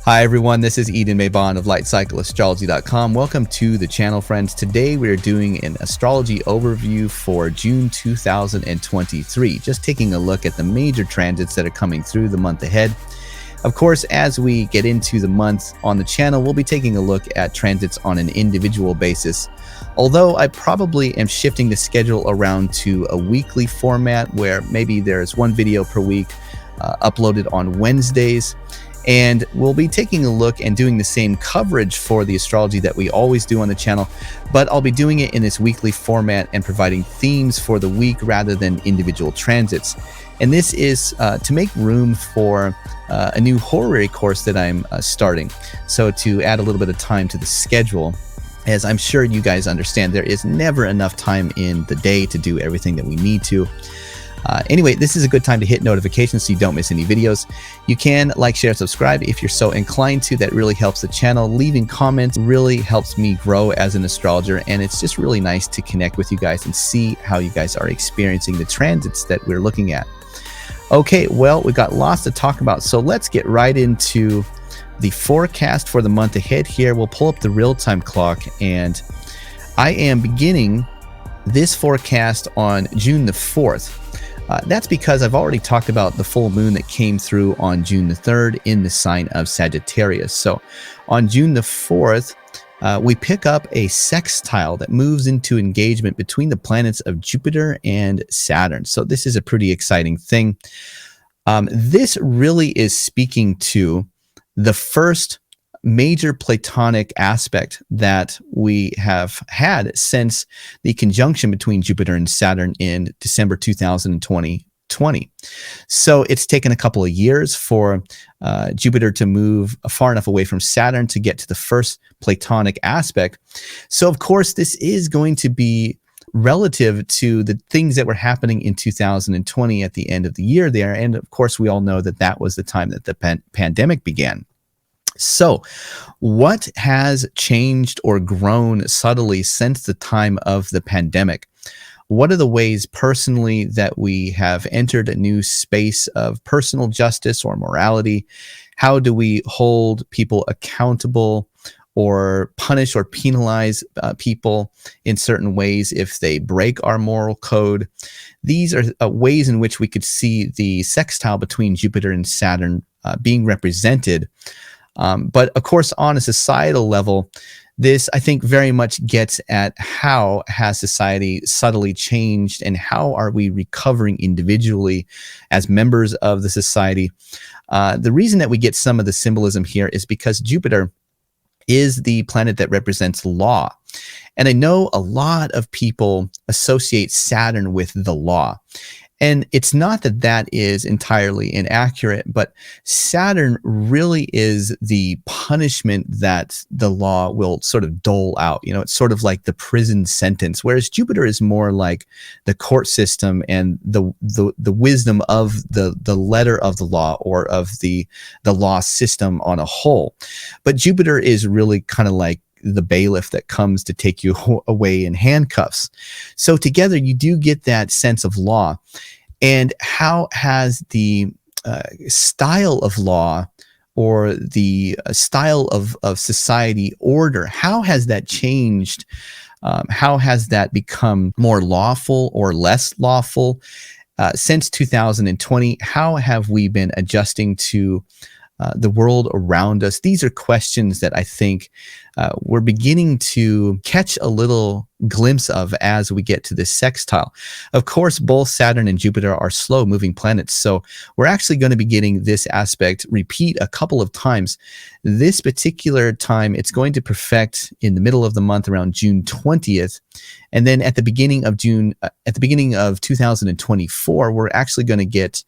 Hi everyone, this is Eden Maybon of LightCycleAstrology.com. Welcome to the channel, friends. Today we are doing an astrology overview for June 2023, just taking a look at the major transits that are coming through the month ahead. Of course, as we get into the month on the channel, we'll be taking a look at transits on an individual basis. Although I probably am shifting the schedule around to a weekly format where maybe there's one video per week uploaded on Wednesdays. And we'll be taking a look and doing the same coverage for the astrology that we always do on the channel, but I'll be doing it in this weekly format and providing themes for the week rather than individual transits. And this is to make room for a new horary course that I'm starting. So to add a little bit of time to the schedule, as I'm sure you guys understand, there is never enough time in the day to do everything that we need to. Anyway, this is a good time to hit notifications so you don't miss any videos. You can like, share, subscribe if you're so inclined to. That really helps the channel. Leaving comments really helps me grow as an astrologer, and it's just really nice to connect with you guys and see how you guys are experiencing the transits that we're looking at. Okay, well, we've got lots to talk about, so let's get right into the forecast for the month ahead here. We'll pull up the real-time clock, and I am beginning this forecast on June the 4th. That's because I've already talked about the full moon that came through on June the 3rd in the sign of Sagittarius. So on June the 4th, we pick up a sextile that moves into engagement between the planets of Jupiter and Saturn. So this is a pretty exciting thing. This really is speaking to the first major Platonic aspect that we have had since the conjunction between Jupiter and Saturn in December 2020. So it's taken a couple of years for Jupiter to move far enough away from Saturn to get to the first Platonic aspect. So of course, this is going to be relative to the things that were happening in 2020 at the end of the year there. And of course, we all know that that was the time that the pandemic began. So what has changed or grown subtly since the time of the pandemic? What are the ways personally that we have entered a new space of personal justice or morality? How do we hold people accountable or punish or penalize people in certain ways if they break our moral code? These are ways in which we could see the sextile between Jupiter and Saturn being represented. But of course, on a societal level, this, I think, very much gets at how has society subtly changed and how are we recovering individually as members of the society. The reason that we get some of the symbolism here is because Jupiter is the planet that represents law. And I know a lot of people associate Saturn with the law. And it's not that that is entirely inaccurate, but Saturn really is the punishment that the law will sort of dole out. You know, it's sort of like the prison sentence, whereas Jupiter is more like the court system and the wisdom of the letter of the law or of the law system on a whole. But Jupiter is really kind of like the bailiff that comes to take you away in handcuffs. So together you do get that sense of law. And how has the style of law or the style of society order, how has that changed? How has that become more lawful or less lawful since 2020? How have we been adjusting to the world around us? These are questions that I think we're beginning to catch a little glimpse of as we get to this sextile. Of course, both Saturn and Jupiter are slow moving planets, so we're actually going to be getting this aspect repeat a couple of times. This particular time, it's going to perfect in the middle of the month around June 20th. And then at the beginning of June, at the beginning of 2024, we're actually going to get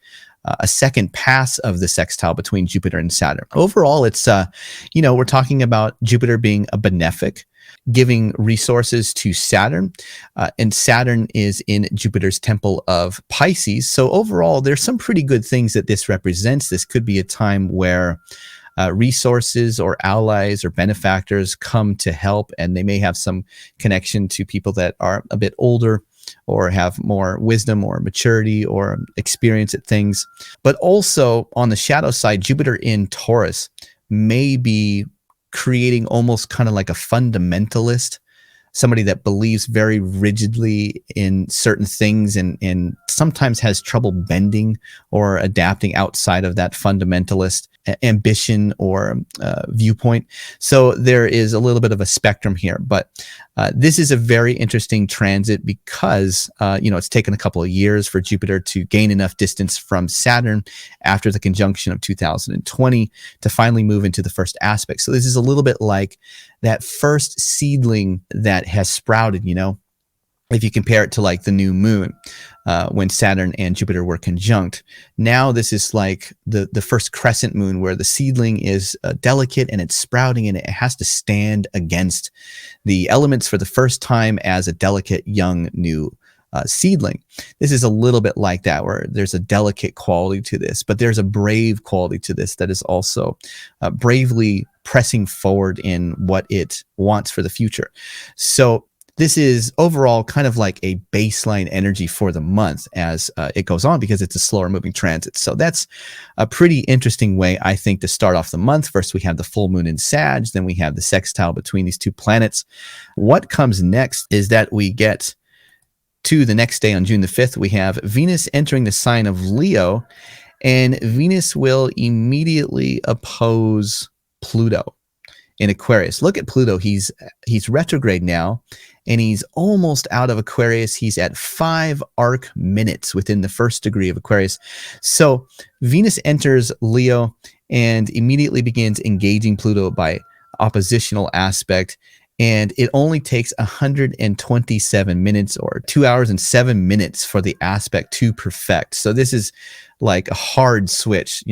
a second pass of the sextile between Jupiter and Saturn. Overall, it's, we're talking about Jupiter being a benefic, giving resources to Saturn, and Saturn is in Jupiter's temple of Pisces. So overall, there's some pretty good things that this represents. This could be a time where resources or allies or benefactors come to help, and they may have some connection to people that are a bit older or have more wisdom or maturity or experience at things. But also on the shadow side, Jupiter in Taurus may be creating almost kind of like a fundamentalist, somebody that believes very rigidly in certain things and sometimes has trouble bending or adapting outside of that fundamentalist ambition or viewpoint. So there is a little bit of a spectrum here, but this is a very interesting transit because it's taken a couple of years for Jupiter to gain enough distance from Saturn after the conjunction of 2020 to finally move into the first aspect. So this is a little bit like that first seedling that has sprouted, if you compare it to like the new moon, when Saturn and Jupiter were conjunct. Now this is like the first crescent moon where the seedling is delicate and it's sprouting and it has to stand against the elements for the first time as a delicate young new seedling. This is a little bit like that, where there's a delicate quality to this, but there's a brave quality to this that is also bravely pressing forward in what it wants for the future. So this is overall kind of like a baseline energy for the month as it goes on, because it's a slower moving transit. So that's a pretty interesting way, I think, to start off the month. First, we have the full moon in Sag, then we have the sextile between these two planets. What comes next is that we get to the next day on June the 5th, we have Venus entering the sign of Leo, and Venus will immediately oppose Pluto in Aquarius. Look at Pluto. He's retrograde now, and he's almost out of Aquarius. He's at 5 arc minutes within the first degree of Aquarius. So Venus enters Leo and immediately begins engaging Pluto by oppositional aspect. And it only takes 127 minutes or 2 hours and 7 minutes for the aspect to perfect. So this is like a hard switch.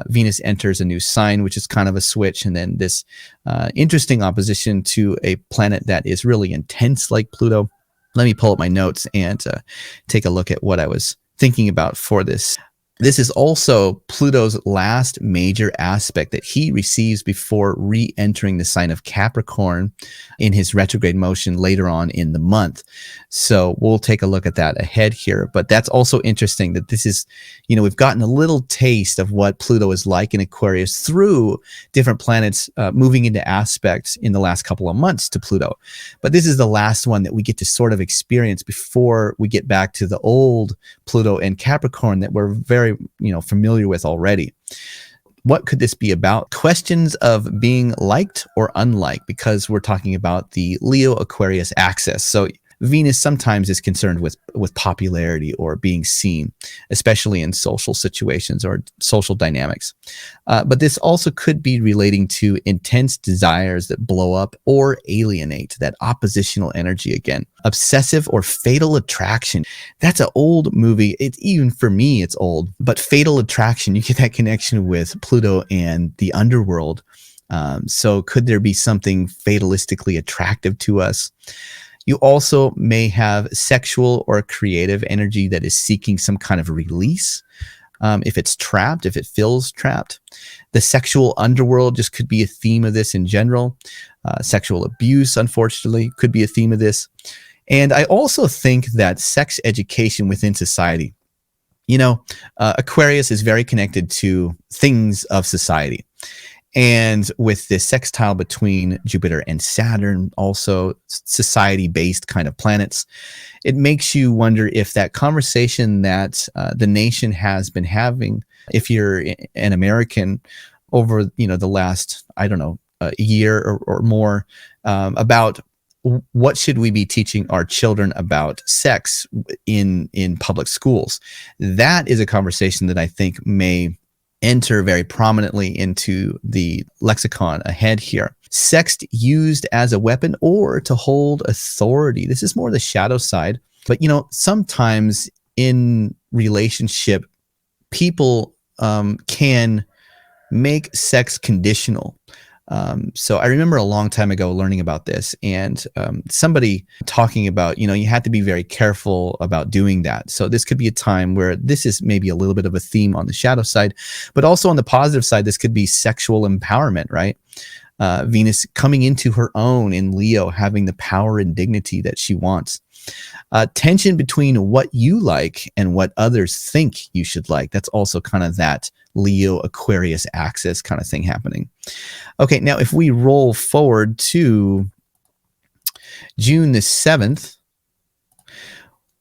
Venus enters a new sign, which is kind of a switch. And then this interesting opposition to a planet that is really intense like Pluto. Let me pull up my notes and take a look at what I was thinking about for this. This is also Pluto's last major aspect that he receives before re-entering the sign of Capricorn in his retrograde motion later on in the month. So we'll take a look at that ahead here. But that's also interesting that this is, we've gotten a little taste of what Pluto is like in Aquarius through different planets moving into aspects in the last couple of months to Pluto. But this is the last one that we get to sort of experience before we get back to the old Pluto and Capricorn that we're very familiar with already. What could this be about? Questions of being liked or unliked, because we're talking about the Leo Aquarius axis. So Venus sometimes is concerned with popularity or being seen, especially in social situations or social dynamics. But this also could be relating to intense desires that blow up or alienate, that oppositional energy again. Obsessive or fatal attraction. That's an old movie. Even for me, it's old. But fatal attraction, you get that connection with Pluto and the underworld. So could there be something fatalistically attractive to us? You also may have sexual or creative energy that is seeking some kind of release. If it's trapped, if it feels trapped. The sexual underworld just could be a theme of this in general. Sexual abuse, unfortunately, could be a theme of this. And I also think that sex education within society, Aquarius is very connected to things of society. And with this sextile between Jupiter and Saturn, also society-based kind of planets, it makes you wonder if that conversation that the nation has been having, if you're an American over the last, a year or more, about what should we be teaching our children about sex in public schools. That is a conversation that I think may enter very prominently into the lexicon ahead here. Sex used as a weapon or to hold authority. This is more the shadow side. But, sometimes in relationship, people can make sex conditional. So I remember a long time ago learning about this and somebody talking about, you have to be very careful about doing that. So this could be a time where this is maybe a little bit of a theme on the shadow side, but also on the positive side, this could be sexual empowerment, right? Venus coming into her own in Leo, having the power and dignity that she wants. Tension between what you like and what others think you should like. That's also kind of that Leo Aquarius axis kind of thing happening. Okay, now if we roll forward to June the 7th,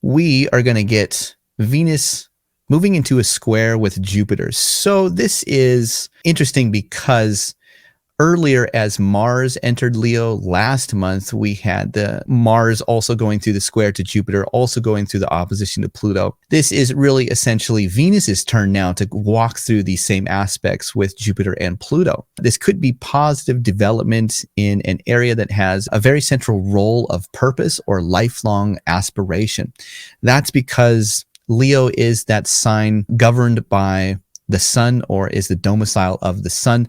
we are going to get Venus moving into a square with Jupiter. So this is interesting because earlier, as Mars entered Leo last month, we had the Mars also going through the square to Jupiter, also going through the opposition to Pluto. This is really essentially Venus's turn now to walk through these same aspects with Jupiter and Pluto. This could be positive development in an area that has a very central role of purpose or lifelong aspiration. That's because Leo is that sign governed by the sun, or is the domicile of the sun.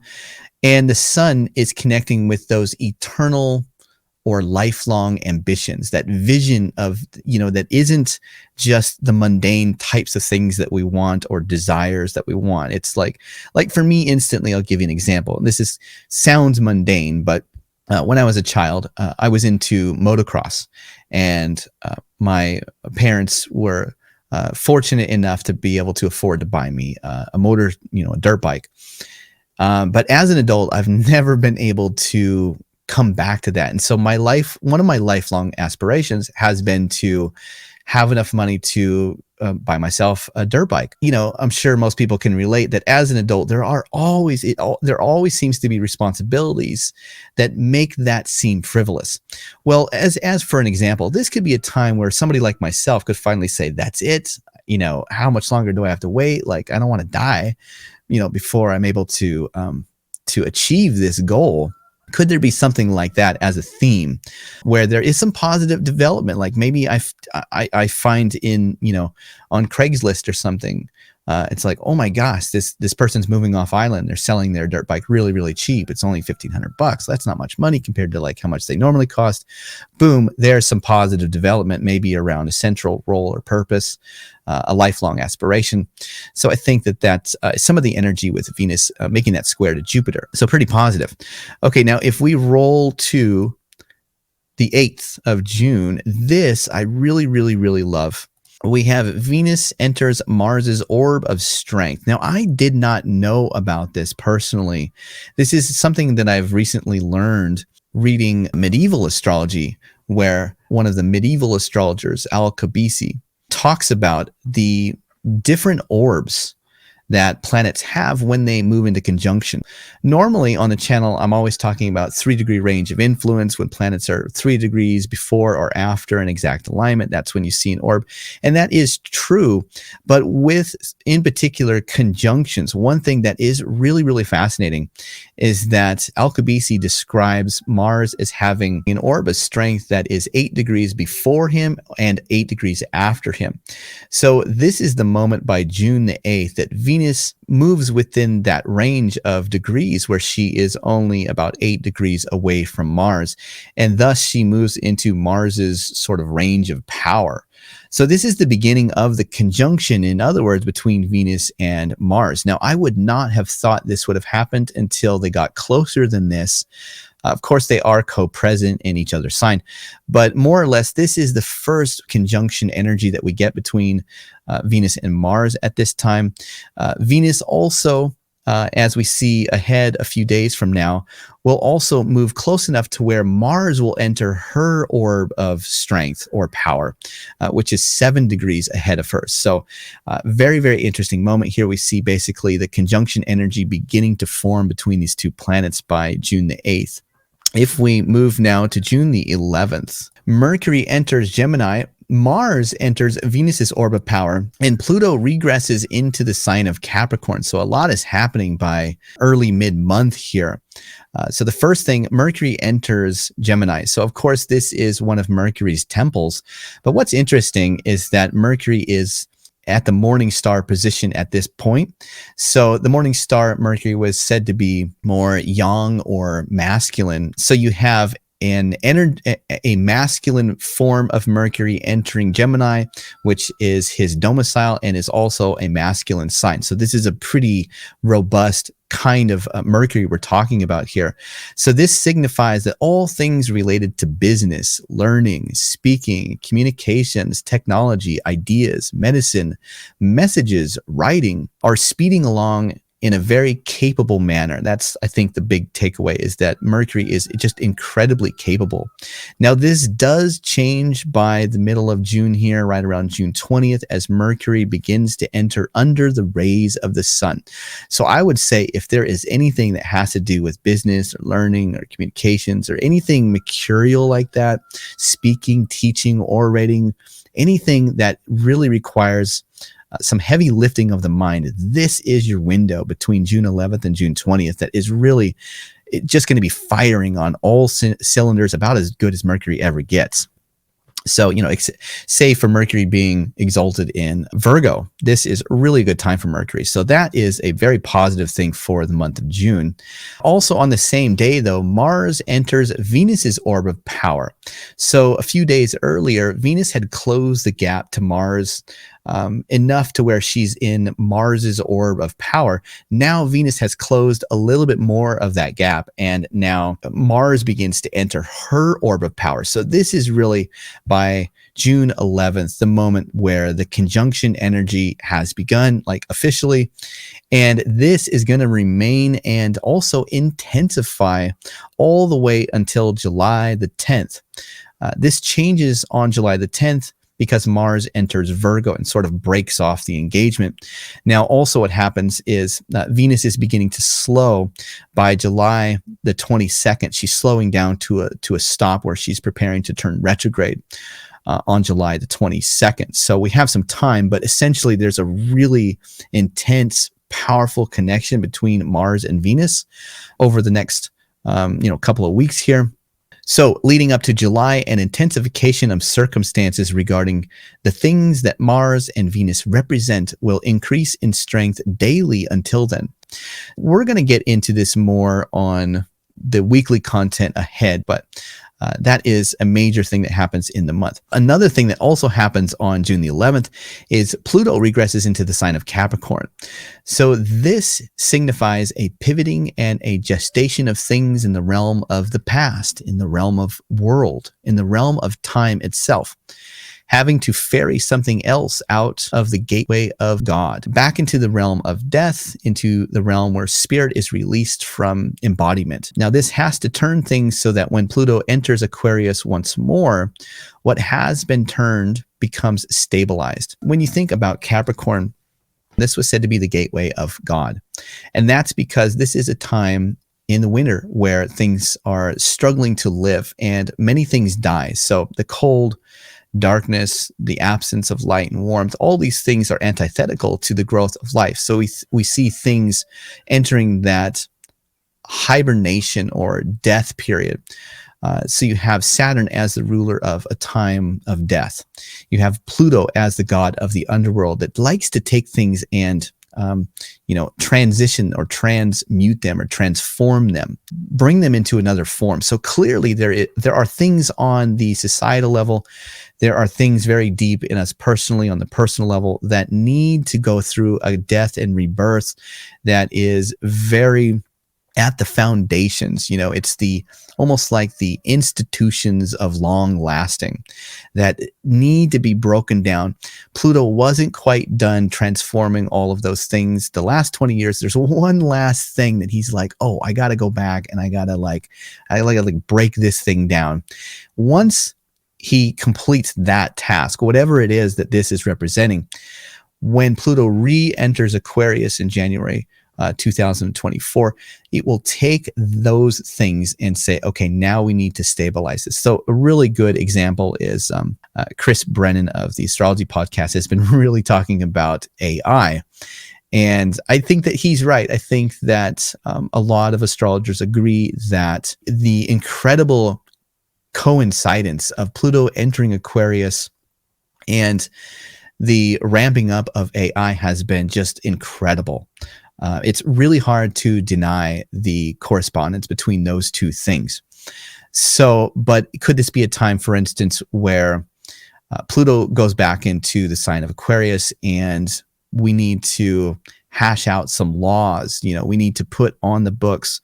And the sun is connecting with those eternal or lifelong ambitions, that vision of, that isn't just the mundane types of things that we want or desires that we want. It's like for me, instantly, I'll give you an example. This sounds mundane, but when I was a child, I was into motocross, and my parents were fortunate enough to be able to afford to buy me a motor, a dirt bike. But as an adult, I've never been able to come back to that. And so one of my lifelong aspirations has been to have enough money to buy myself a dirt bike. I'm sure most people can relate that as an adult, there always seems to be responsibilities that make that seem frivolous. Well, as for an example, this could be a time where somebody like myself could finally say, that's it. How much longer do I have to wait? Like, I don't want to die, before I'm able to achieve this goal. Could there be something like that as a theme where there is some positive development? Like maybe I find in, on Craigslist or something, it's like, oh my gosh, this person's moving off island. They're selling their dirt bike really, really cheap. It's only $1,500. That's not much money compared to like how much they normally cost. Boom, there's some positive development, maybe around a central role or purpose, a lifelong aspiration. So I think that's some of the energy with Venus making that square to Jupiter. So pretty positive. Okay, now if we roll to the 8th of June, this I really, really, really love. We have Venus enters Mars's orb of strength. Now, I did not know about this personally. This is something that I've recently learned reading medieval astrology, where one of the medieval astrologers, Al-Kabisi, talks about the different orbs that planets have when they move into conjunction. Normally on the channel, I'm always talking about 3-degree range of influence. When planets are 3 degrees before or after an exact alignment, that's when you see an orb. And that is true. But with, in particular, conjunctions, one thing that is really, really fascinating is that Al-Kabisi describes Mars as having an orb of strength that is 8 degrees before him and 8 degrees after him. So this is the moment by June the 8th that Venus moves within that range of degrees where she is only about 8 degrees away from Mars. And thus she moves into Mars's sort of range of power. So this is the beginning of the conjunction, in other words, between Venus and Mars. Now, I would not have thought this would have happened until they got closer than this. Of course, they are co-present in each other's sign, but more or less, this is the first conjunction energy that we get between Venus and Mars at this time. Venus also, as we see ahead a few days from now, will also move close enough to where Mars will enter her orb of strength or power, which is 7 degrees ahead of hers. So very, very interesting moment here. We see basically the conjunction energy beginning to form between these two planets by June the 8th. If we move now to June the 11th, Mercury enters Gemini, Mars enters Venus's orb of power, and Pluto regresses into the sign of Capricorn. So a lot is happening by early mid-month here. So the first thing, Mercury enters Gemini. So of course, this is one of Mercury's temples. But what's interesting is that Mercury is at the morning star position at this point. So the morning star Mercury was said to be more yang or masculine. So you have a masculine form of Mercury entering Gemini, which is his domicile and is also a masculine sign. So this is a pretty robust kind of Mercury we're talking about here. So this signifies that all things related to business, learning, speaking, communications, technology, ideas, medicine, messages, writing are speeding along in a very capable manner. That's, I think, the big takeaway, is that Mercury is just incredibly capable. Now, this does change by the middle of June here, right around June 20th, as Mercury begins to enter under the rays of the sun. So I would say if there is anything that has to do with business or learning or communications or anything mercurial like that, speaking, teaching, orating, anything that really requires some heavy lifting of the mind, this is your window between June 11th and June 20th that is really just going to be firing on all cylinders, about as good as Mercury ever gets. So, you know, say for Mercury being exalted in Virgo, this is a really good time for Mercury. So that is a very positive thing for the month of June. Also on the same day, though, Mars enters Venus's orb of power. So a few days earlier, Venus had closed the gap to Mars enough to where she's in Mars's orb of power. Now Venus has closed a little bit more of that gap, and now Mars begins to enter her orb of power. So this is really by June 11th, the moment where the conjunction energy has begun, like officially, and this is going to remain and also intensify all the way until July the 10th. This changes on July the 10th because Mars enters Virgo and sort of breaks off the engagement. Now, also what happens is Venus is beginning to slow by July the 22nd. She's slowing down to a stop where she's preparing to turn retrograde on July the 22nd. So we have some time, but essentially there's a really intense, powerful connection between Mars and Venus over the next couple of weeks here. So leading up to July, an intensification of circumstances regarding the things that Mars and Venus represent will increase in strength daily until then. We're going to get into this more on the weekly content ahead, but that is a major thing that happens in the month. Another thing that also happens on June the 11th is Pluto regresses into the sign of Capricorn. So this signifies a pivoting and a gestation of things in the realm of the past, in the realm of world, in the realm of time itself, having to ferry something else out of the gateway of God, back into the realm of death, into the realm where spirit is released from embodiment. Now, this has to turn things so that when Pluto enters Aquarius once more, what has been turned becomes stabilized. When you think about Capricorn, this was said to be the gateway of God. And that's because this is a time in the winter where things are struggling to live and many things die. So the cold, darkness, the absence of light and warmth, all these things are antithetical to the growth of life. So we see things entering that hibernation or death period. So you have Saturn as the ruler of a time of death. You have Pluto as the god of the underworld that likes to take things and transition or transmute them or transform them, bring them into another form. So clearly there are things on the societal level, there are things very deep in us personally on the personal level that need to go through a death and rebirth that is very at the foundations. It's almost like the institutions of long lasting that need to be broken down. Pluto wasn't quite done transforming all of those things. The last 20 years, there's one last thing that he's like, oh, I got to go back and I got to break this thing down. Once he completes that task, whatever it is that this is representing, when Pluto re-enters Aquarius in January 2024, it will take those things and say, okay, now we need to stabilize this. So a really good example is Chris Brennan of the Astrology podcast has been really talking about AI. And I think that he's right. I think that a lot of astrologers agree that the incredible coincidence of Pluto entering Aquarius and the ramping up of AI has been just incredible. It's really hard to deny the correspondence between those two things. So, but could this be a time, for instance, where Pluto goes back into the sign of Aquarius and we need to hash out some laws? We need to put on the books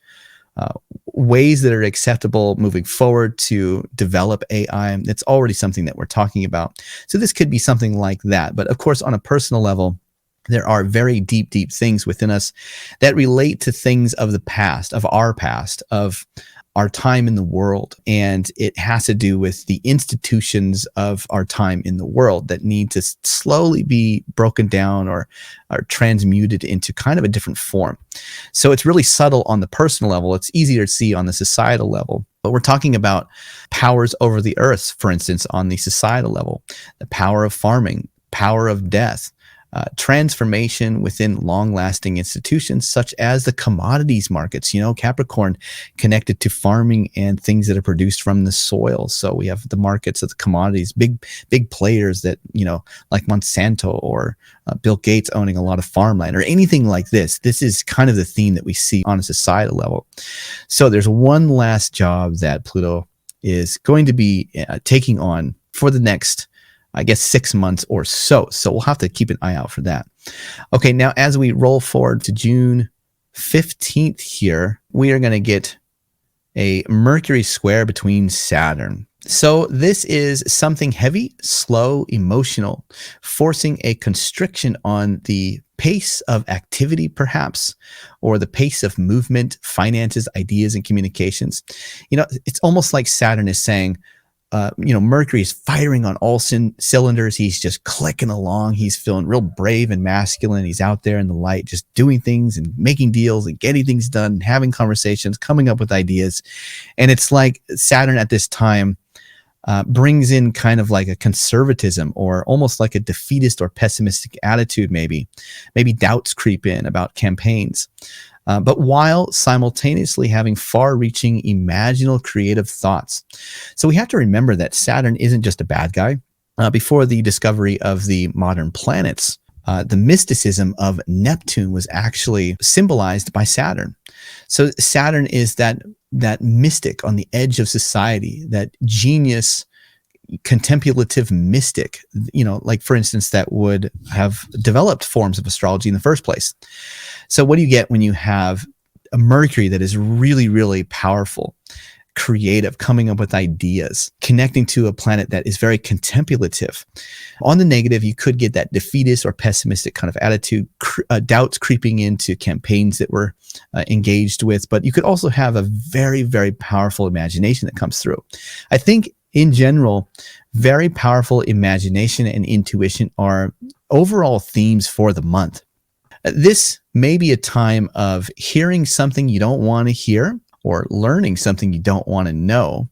uh, ways that are acceptable moving forward to develop AI. It's already something that we're talking about. So this could be something like that. But of course, on a personal level, there are very deep, deep things within us that relate to things of the past, of our time in the world. And it has to do with the institutions of our time in the world that need to slowly be broken down or are transmuted into kind of a different form. So it's really subtle on the personal level. It's easier to see on the societal level. But we're talking about powers over the earth, for instance, on the societal level, the power of farming, power of death, transformation within long-lasting institutions such as the commodities markets. Capricorn connected to farming and things that are produced from the soil. So we have the markets of the commodities, big players that, like Monsanto or Bill Gates owning a lot of farmland or anything like this. This is kind of the theme that we see on a societal level. So there's one last job that Pluto is going to be taking on for the next, I guess, 6 months or so. So we'll have to keep an eye out for that. Okay, now as we roll forward to June 15th here, we are going to get a Mercury square between Saturn. So this is something heavy, slow, emotional, forcing a constriction on the pace of activity, perhaps, or the pace of movement, finances, ideas, and communications. It's almost like Saturn is saying, Mercury is firing on all cylinders. He's just clicking along. He's feeling real brave and masculine. He's out there in the light, just doing things and making deals and getting things done, having conversations, coming up with ideas. And it's like Saturn at this time brings in kind of like a conservatism or almost like a defeatist or pessimistic attitude, maybe doubts creep in about campaigns. But while simultaneously having far-reaching, imaginal, creative thoughts. So we have to remember that Saturn isn't just a bad guy. Before the discovery of the modern planets, the mysticism of Neptune was actually symbolized by Saturn. So Saturn is that mystic on the edge of society, that genius, contemplative mystic, like for instance, that would have developed forms of astrology in the first place. So what do you get when you have a Mercury that is really, really powerful, creative, coming up with ideas, connecting to a planet that is very contemplative? On the negative, you could get that defeatist or pessimistic kind of attitude, doubts creeping into campaigns that we're engaged with. But you could also have a very, very powerful imagination that comes through. I think in general, very powerful imagination and intuition are overall themes for the month. This may be a time of hearing something you don't want to hear or learning something you don't want to know.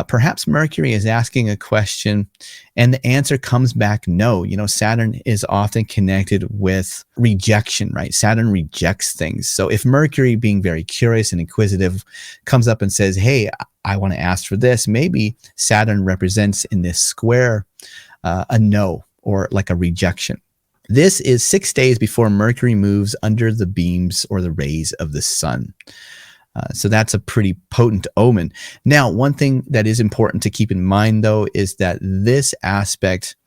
Perhaps Mercury is asking a question and the answer comes back no. Saturn is often connected with rejection, right? Saturn rejects things. So if Mercury, being very curious and inquisitive, comes up and says, hey, I want to ask for this, maybe Saturn represents in this square a no or like a rejection. This is 6 days before Mercury moves under the beams or the rays of the sun. So that's a pretty potent omen. Now, one thing that is important to keep in mind, though, is that this aspect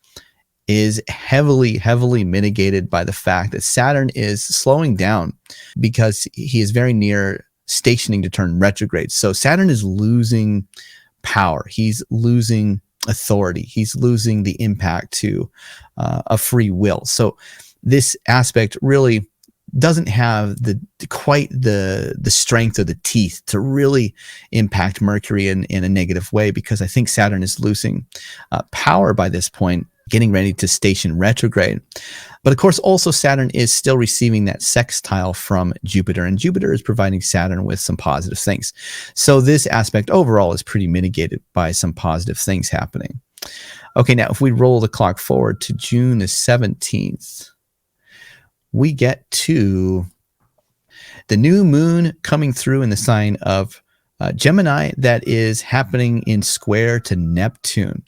is heavily, heavily mitigated by the fact that Saturn is slowing down because he is very near stationing to turn retrograde. So Saturn is losing power. He's losing authority. He's losing the impact to a free will. So this aspect really doesn't have quite the strength or the teeth to really impact Mercury in a negative way, because I think Saturn is losing power by this point, getting ready to station retrograde. But of course, also Saturn is still receiving that sextile from Jupiter, and Jupiter is providing Saturn with some positive things. So this aspect overall is pretty mitigated by some positive things happening. Okay, now if we roll the clock forward to June the 17th, we get to the new moon coming through in the sign of Gemini that is happening in square to Neptune.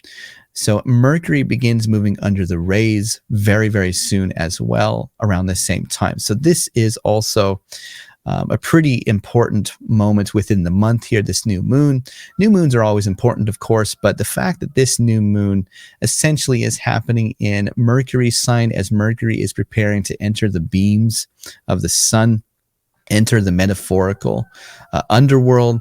So Mercury begins moving under the rays very, very soon as well, around the same time. So this is also a pretty important moment within the month here, this new moon. New moons are always important, of course, but the fact that this new moon essentially is happening in Mercury's sign as Mercury is preparing to enter the beams of the sun, enter the metaphorical underworld.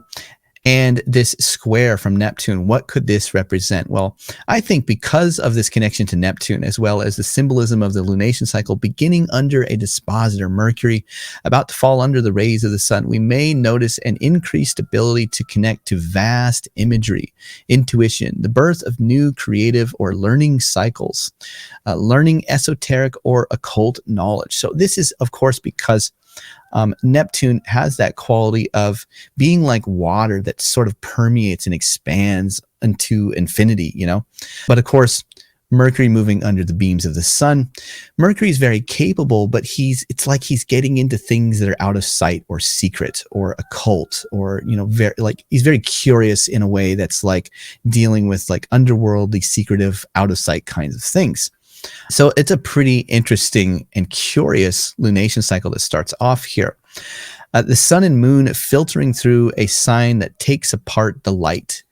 And this square from Neptune, what could this represent? Well, I think because of this connection to Neptune, as well as the symbolism of the lunation cycle beginning under a dispositor, Mercury, about to fall under the rays of the sun, we may notice an increased ability to connect to vast imagery, intuition, the birth of new creative or learning cycles, learning esoteric or occult knowledge. So this is, of course, because Neptune has that quality of being like water that sort of permeates and expands into infinity, you know. But of course, Mercury moving under the beams of the sun, Mercury is very capable, but it's like he's getting into things that are out of sight or secret or occult, or, you know, he's very curious in a way that's like dealing with like underworldly, secretive, out of sight kinds of things. So it's a pretty interesting and curious lunation cycle that starts off here. The sun and moon filtering through a sign that takes apart the light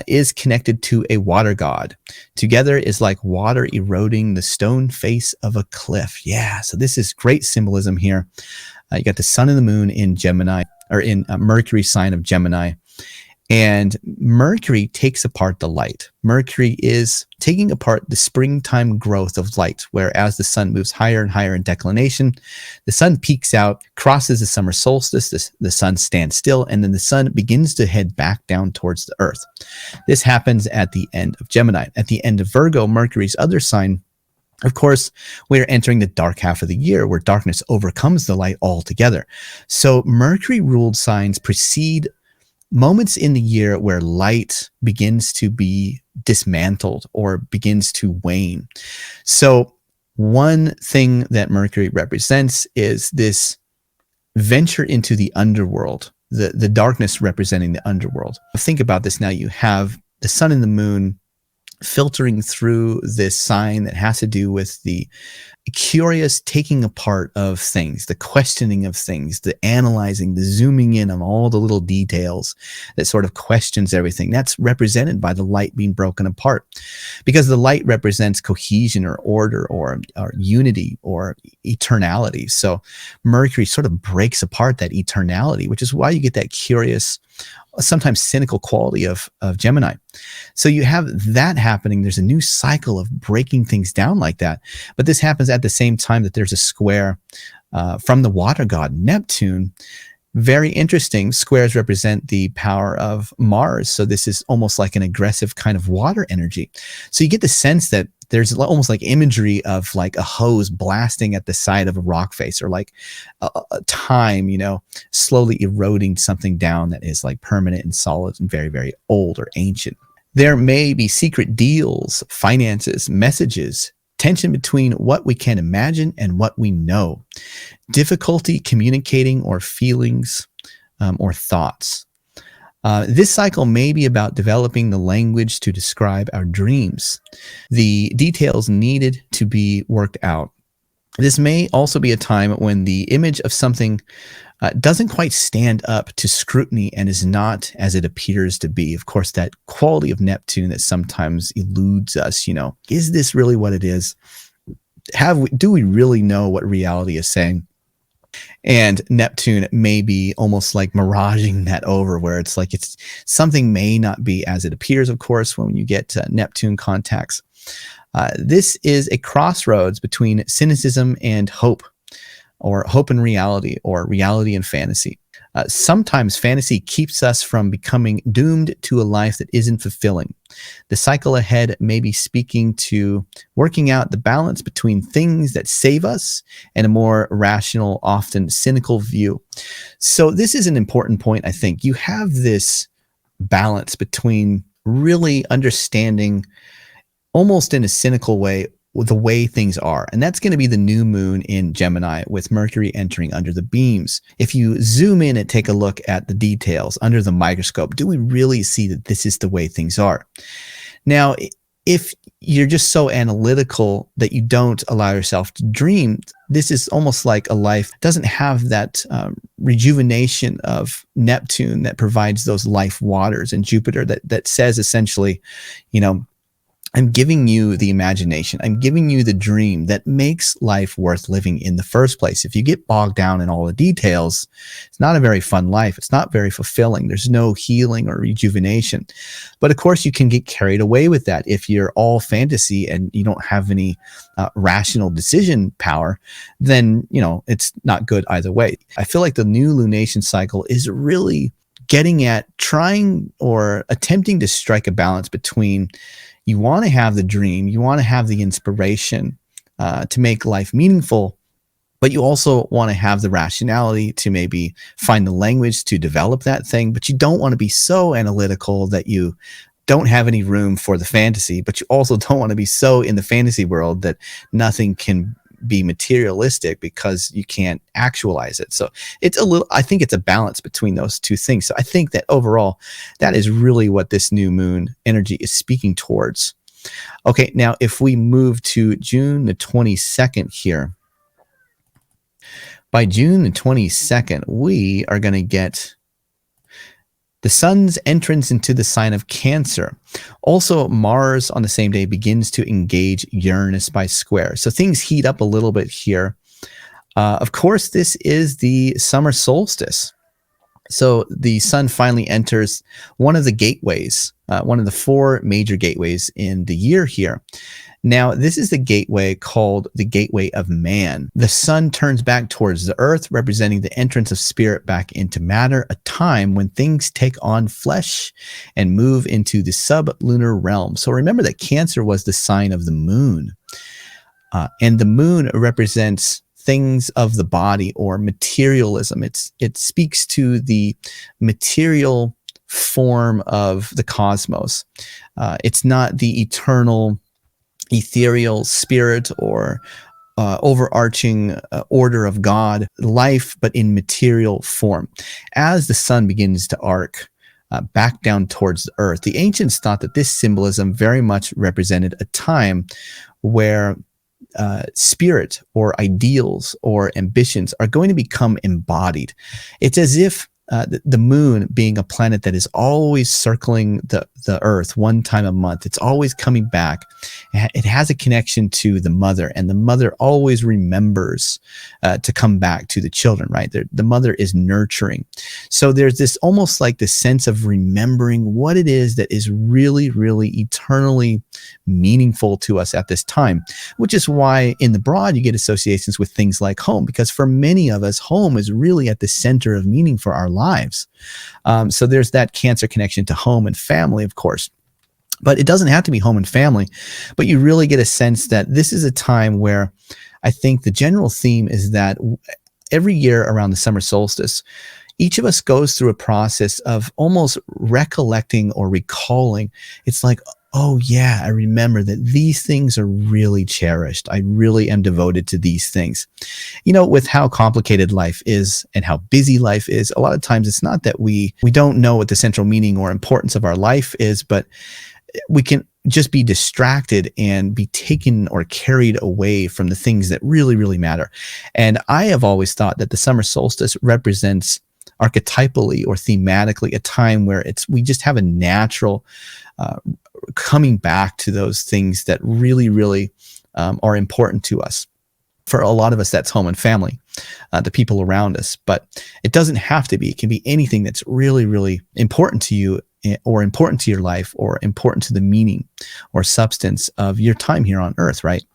is connected to a water god. Together is like water eroding the stone face of a cliff. Yeah, so this is great symbolism here. You got the sun and the moon in Gemini, or in Mercury sign of Gemini. And Mercury takes apart the light. Mercury is taking apart the springtime growth of light, where as the sun moves higher and higher in declination, the sun peaks out, crosses the summer solstice, the sun stands still, and then the sun begins to head back down towards the earth. This happens at the end of Gemini. At the end of Virgo, Mercury's other sign, of course, we're entering the dark half of the year where darkness overcomes the light altogether. So Mercury-ruled signs precede moments in the year where light begins to be dismantled or begins to wane. So one thing that Mercury represents is this venture into the underworld, the darkness representing the underworld. Think about this now. You have the sun and the moon filtering through this sign that has to do with the curious taking apart of things, the questioning of things, the analyzing, the zooming in on all the little details that sort of questions everything. That's represented by the light being broken apart, because the light represents cohesion or order or unity or eternality. So Mercury sort of breaks apart that eternality, which is why you get that curious, sometimes cynical quality of Gemini. So you have that happening. There's a new cycle of breaking things down like that. But this happens at the same time that there's a square from the water god Neptune. Very interesting. Squares represent the power of Mars. So this is almost like an aggressive kind of water energy. So you get the sense that there's almost like imagery of like a hose blasting at the side of a rock face, or like a time, you know, slowly eroding something down that is like permanent and solid and very, very old or ancient. There may be secret deals, finances, messages, tension between what we can imagine and what we know, difficulty communicating or feelings or thoughts. This cycle may be about developing the language to describe our dreams, the details needed to be worked out. This may also be a time when the image of something doesn't quite stand up to scrutiny and is not as it appears to be. Of course, that quality of Neptune that sometimes eludes us, you know, is this really what it is? Do we really know what reality is saying? And Neptune may be almost like miraging that over, where it's like something may not be as it appears, of course, when you get Neptune contacts. This is a crossroads between cynicism and hope, or hope and reality, or reality and fantasy. Sometimes fantasy keeps us from becoming doomed to a life that isn't fulfilling. The cycle ahead may be speaking to working out the balance between things that save us and a more rational, often cynical view. So this is an important point, I think. You have this balance between really understanding, almost in a cynical way, the way things are. And that's going to be the new moon in Gemini, with Mercury entering under the beams. If you zoom in and take a look at the details under the microscope, do we really see that this is the way things are? Now, if you're just so analytical that you don't allow yourself to dream, this is almost like a life doesn't have that rejuvenation of Neptune that provides those life waters, and Jupiter that says essentially, you know, I'm giving you the imagination. I'm giving you the dream that makes life worth living in the first place. If you get bogged down in all the details, it's not a very fun life. It's not very fulfilling. There's no healing or rejuvenation. But of course, you can get carried away with that if you're all fantasy and you don't have any rational decision power. Then, you know, it's not good either way. I feel like the new lunation cycle is really getting at trying or attempting to strike a balance between, you want to have the dream, you want to have the inspiration to make life meaningful, but you also want to have the rationality to maybe find the language to develop that thing, but you don't want to be so analytical that you don't have any room for the fantasy, but you also don't want to be so in the fantasy world that nothing can be materialistic because you can't actualize it. So it's a little, I think it's a balance between those two things. So I think that overall, that is really what this new moon energy is speaking towards. Okay, now if we move to June the 22nd here, by June the 22nd, we are going to get the sun's entrance into the sign of Cancer. Also, Mars on the same day begins to engage Uranus by square. So things heat up a little bit here. Of course, this is the summer solstice. So the sun finally enters one of the gateways, one of the four major gateways in the year here. Now, this is the gateway called the gateway of man. The sun turns back towards the earth, representing the entrance of spirit back into matter, a time when things take on flesh and move into the sublunar realm. So remember that Cancer was the sign of the moon. And the moon represents things of the body or materialism. It speaks to the material form of the cosmos. It's not the eternal ethereal spirit or overarching order of God life, but in material form. As the sun begins to arc back down towards the earth, the ancients thought that this symbolism very much represented a time where spirit or ideals or ambitions are going to become embodied. It's as if the moon, being a planet that is always circling the earth one time a month, it's always coming back. It has a connection to the mother, and the mother always remembers to come back to the children, right? The mother is nurturing. So there's this almost like this sense of remembering what it is that is really, really eternally meaningful to us at this time, which is why in the broad you get associations with things like home, because for many of us, home is really at the center of meaning for our lives. So there's that Cancer connection to home and family, of course. But it doesn't have to be home and family, but you really get a sense that this is a time where I think the general theme is that every year around the summer solstice, each of us goes through a process of almost recollecting or recalling. It's like, oh yeah, I remember that these things are really cherished. I really am devoted to these things. You know, with how complicated life is and how busy life is, a lot of times it's not that we don't know what the central meaning or importance of our life is, but we can just be distracted and be taken or carried away from the things that really, really matter. And I have always thought that the summer solstice represents archetypally or thematically a time where we just have a natural coming back to those things that really, really are important to us. For a lot of us, that's home and family, the people around us. But it doesn't have to be. It can be anything that's really, really important to you or important to your life or important to the meaning or substance of your time here on earth, right?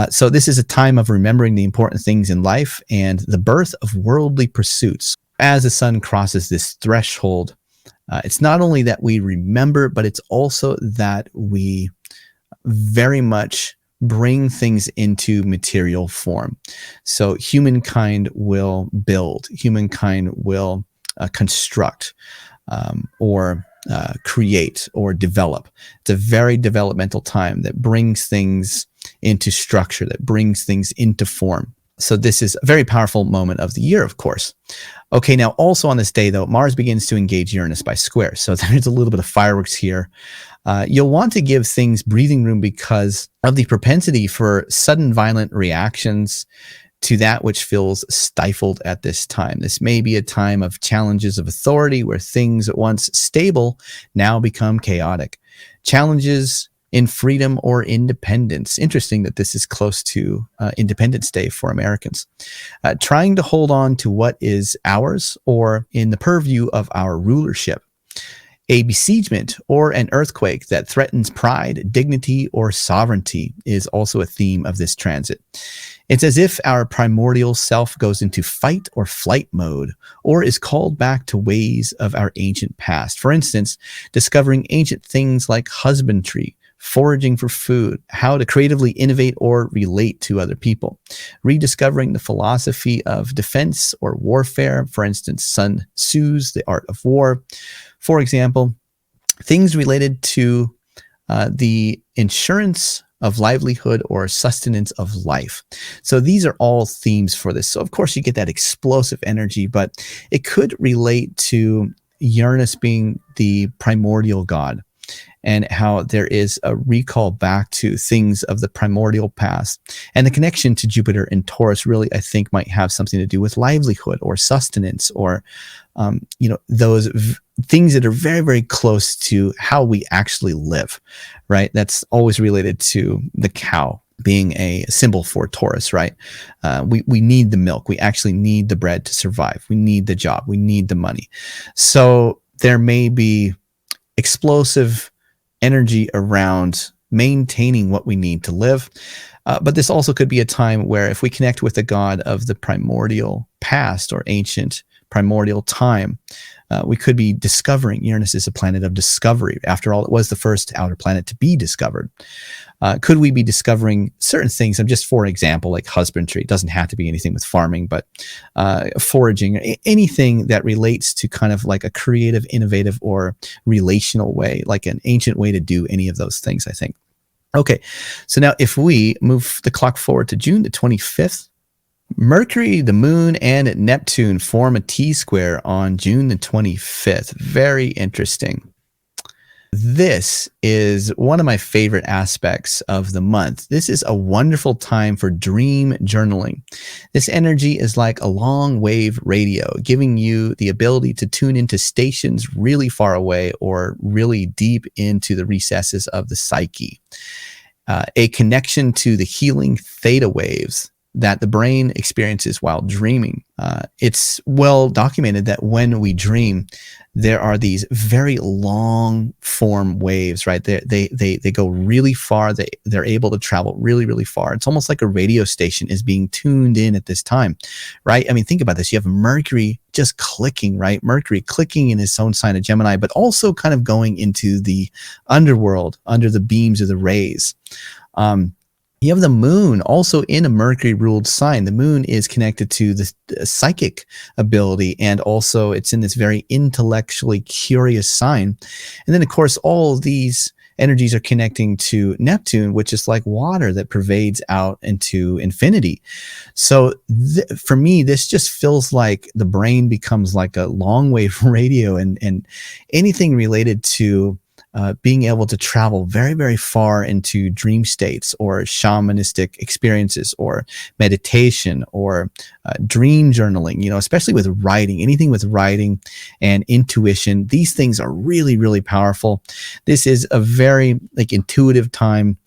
So this is a time of remembering the important things in life and the birth of worldly pursuits. As the sun crosses this threshold, it's not only that we remember, but it's also that we very much bring things into material form. So humankind will build, humankind will construct or create or develop. It's a very developmental time that brings things into structure, that brings things into form. So this is a very powerful moment of the year, of course. Okay, now also on this day, though, Mars begins to engage Uranus by square. So there's a little bit of fireworks here. You'll want to give things breathing room because of the propensity for sudden violent reactions to that which feels stifled at this time. This may be a time of challenges of authority where things at once stable now become chaotic. Challenges in freedom or independence. Interesting that this is close to Independence Day for Americans. Trying to hold on to what is ours or in the purview of our rulership. A besiegement or an earthquake that threatens pride, dignity, or sovereignty is also a theme of this transit. It's as if our primordial self goes into fight or flight mode, or is called back to ways of our ancient past. For instance, discovering ancient things like husbandry, foraging for food, how to creatively innovate or relate to other people, rediscovering the philosophy of defense or warfare, for instance, Sun Tzu's The Art of War. For example, things related to the insurance of livelihood or sustenance of life. So these are all themes for this. So of course you get that explosive energy, but it could relate to Uranus being the primordial god, and how there is a recall back to things of the primordial past. And the connection to Jupiter in Taurus really, I think, might have something to do with livelihood or sustenance or, those things that are very, very close to how we actually live, right? That's always related to the cow being a symbol for Taurus, right? We need the milk. We actually need the bread to survive. We need the job. We need the money. So there may be explosive energy around maintaining what we need to live. But this also could be a time where if we connect with the god of the primordial past or ancient primordial time, we could be discovering. Uranus is a planet of discovery. After all, it was the first outer planet to be discovered. Could we be discovering certain things? Just for example, like husbandry. It doesn't have to be anything with farming, but foraging, anything that relates to kind of like a creative, innovative, or relational way, like an ancient way to do any of those things, I think. Okay, so now if we move the clock forward to June the 25th, Mercury, the moon, and Neptune form a T-square on June the 25th. Very interesting. This is one of my favorite aspects of the month. This is a wonderful time for dream journaling. This energy is like a long wave radio, giving you the ability to tune into stations really far away or really deep into the recesses of the psyche. A connection to the healing theta waves that the brain experiences while dreaming. It's well documented that when we dream, there are these very long form waves, right? They go really far. They're able to travel really, really far. It's almost like a radio station is being tuned in at this time, right? I mean, think about this. You have Mercury just clicking, right? Mercury clicking in his own sign of Gemini, but also kind of going into the underworld under the beams of the rays. You have the moon also in a Mercury-ruled sign. The moon is connected to the psychic ability, and also it's in this very intellectually curious sign. And then, of course, all of these energies are connecting to Neptune, which is like water that pervades out into infinity. So for me, this just feels like the brain becomes like a long-wave radio, and anything related to being able to travel very, very far into dream states or shamanistic experiences or meditation or dream journaling, especially with writing, anything with writing and intuition. These things are really, really powerful. This is a very intuitive time.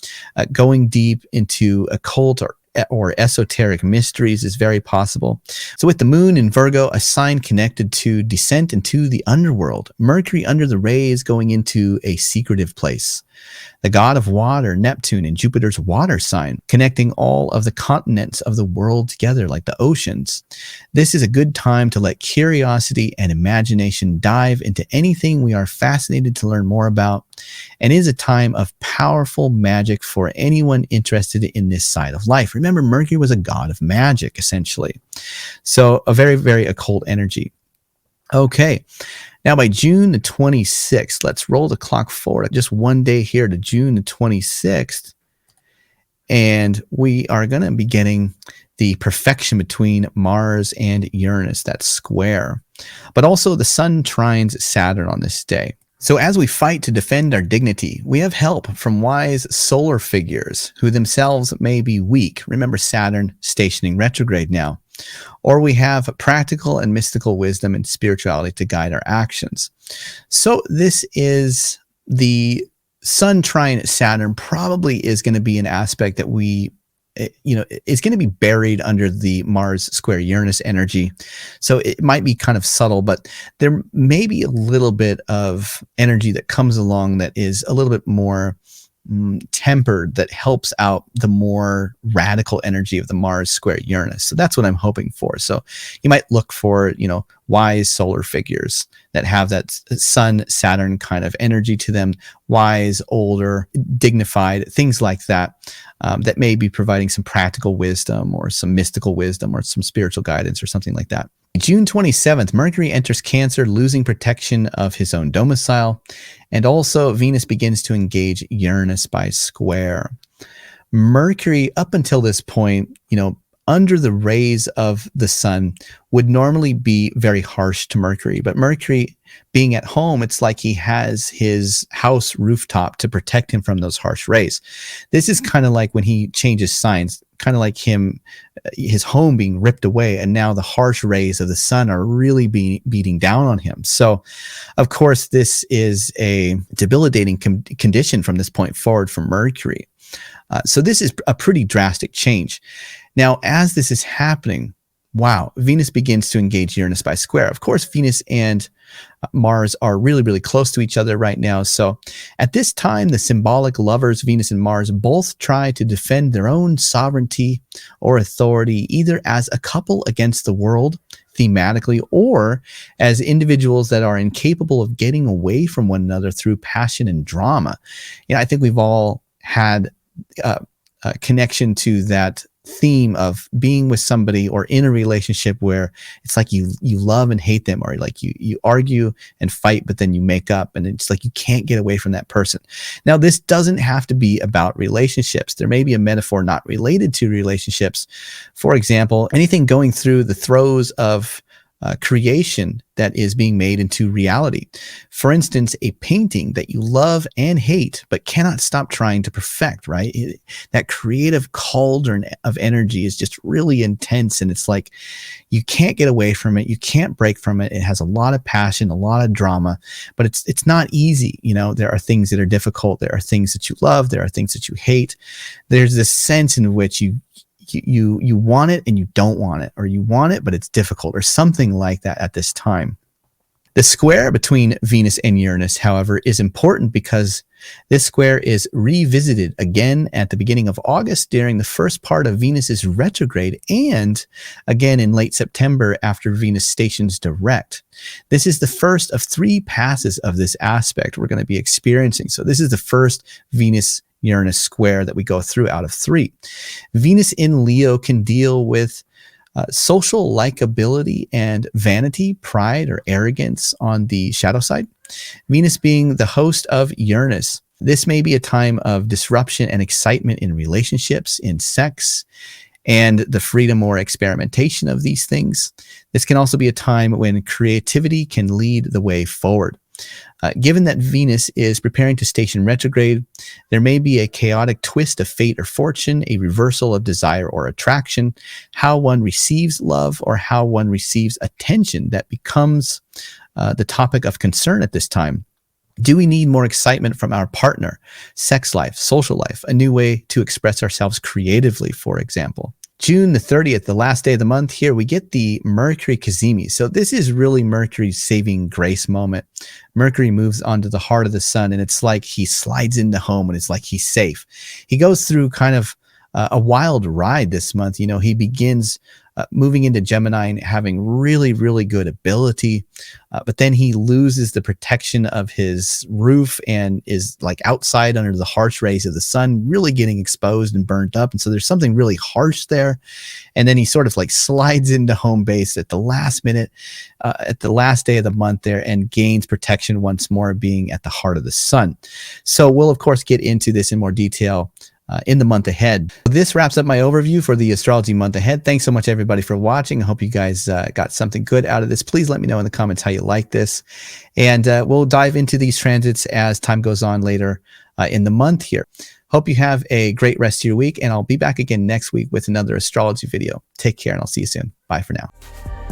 Going deep into occult or esoteric mysteries is very possible. So with the moon in Virgo, a sign connected to descent into the underworld, Mercury under the rays going into a secretive place. The god of water, Neptune, in Jupiter's water sign, connecting all of the continents of the world together like the oceans. This is a good time to let curiosity and imagination dive into anything we are fascinated to learn more about, and is a time of powerful magic for anyone interested in this side of life. Remember, Mercury was a god of magic, essentially. So a very, very occult energy. Okay. Now, by June the 26th, let's roll the clock forward just one day here to June the 26th. And we are going to be getting the perfection between Mars and Uranus, that square. But also the Sun trines Saturn on this day. So as we fight to defend our dignity, we have help from wise solar figures who themselves may be weak. Remember Saturn stationing retrograde now. Or we have practical and mystical wisdom and spirituality to guide our actions. So this is the Sun trine Saturn probably is going to be an aspect that it's going to be buried under the Mars square Uranus energy. So it might be kind of subtle, but there may be a little bit of energy that comes along that is a little bit more tempered, that helps out the more radical energy of the Mars square Uranus. So that's what I'm hoping for. So you might look for, wise solar figures that have that Sun Saturn kind of energy to them, wise, older, dignified, things like that, that may be providing some practical wisdom or some mystical wisdom or some spiritual guidance or something like that. June 27th, Mercury enters Cancer, losing protection of his own domicile. And also Venus begins to engage Uranus by square. Mercury, up until this point, under the rays of the sun, would normally be very harsh to Mercury. But Mercury being at home, it's like he has his house rooftop to protect him from those harsh rays. This is kind of like when he changes signs, kind of like his home being ripped away, and now the harsh rays of the sun are really beating down on him. So, of course, this is a debilitating condition from this point forward for Mercury. So this is a pretty drastic change. Now, as this is happening, wow, Venus begins to engage Uranus by square. Of course, Venus and Mars are really, really close to each other right now. So at this time, the symbolic lovers, Venus and Mars, both try to defend their own sovereignty or authority, either as a couple against the world, thematically, or as individuals that are incapable of getting away from one another through passion and drama. I think we've all had a connection to that theme of being with somebody or in a relationship where it's like you love and hate them, or like you argue and fight, but then you make up, and it's like you can't get away from that person. Now, this doesn't have to be about relationships. There may be a metaphor not related to relationships. For example, anything going through the throes of creation that is being made into reality. For instance, a painting that you love and hate, but cannot stop trying to perfect, right? That creative cauldron of energy is just really intense. And it's like, you can't get away from it. You can't break from it. It has a lot of passion, a lot of drama, but it's not easy. There are things that are difficult. There are things that you love. There are things that you hate. There's this sense in which you want it and you don't want it, or you want it but it's difficult, or something like that at this time. The square between Venus and Uranus, however, is important because this square is revisited again at the beginning of August during the first part of Venus's retrograde, and again in late September after Venus stations direct. This is the first of 3 passes of this aspect we're going to be experiencing. So this is the first Venus-Uranus square that we go through out of 3. Venus in Leo can deal with social likability and vanity, pride, or arrogance on the shadow side. Venus being the host of Uranus. This may be a time of disruption and excitement in relationships, in sex, and the freedom or experimentation of these things. This can also be a time when creativity can lead the way forward. Given that Venus is preparing to station retrograde, there may be a chaotic twist of fate or fortune, a reversal of desire or attraction, how one receives love or how one receives attention that becomes the topic of concern at this time. Do we need more excitement from our partner, sex life, social life, a new way to express ourselves creatively, for example? June the 30th, the last day of the month here, we get the Mercury cazimi. So this is really Mercury's saving grace moment. Mercury moves onto the heart of the sun, and it's like he slides into home, and it's like he's safe. He goes through kind of a wild ride this month. He begins moving into Gemini and having really, really good ability. But then he loses the protection of his roof and is like outside under the harsh rays of the sun, really getting exposed and burnt up. And so there's something really harsh there. And then he sort of like slides into home base at the last minute, at the last day of the month there, and gains protection once more, being at the heart of the sun. So we'll, of course, get into this in more detail in the month ahead. This wraps up my overview for the astrology month ahead. Thanks so much, everybody, for watching. I hope you guys got something good out of this. Please let me know in the comments how you like this. And we'll dive into these transits as time goes on later in the month here. Hope you have a great rest of your week, and I'll be back again next week with another astrology video. Take care, and I'll see you soon. Bye for now.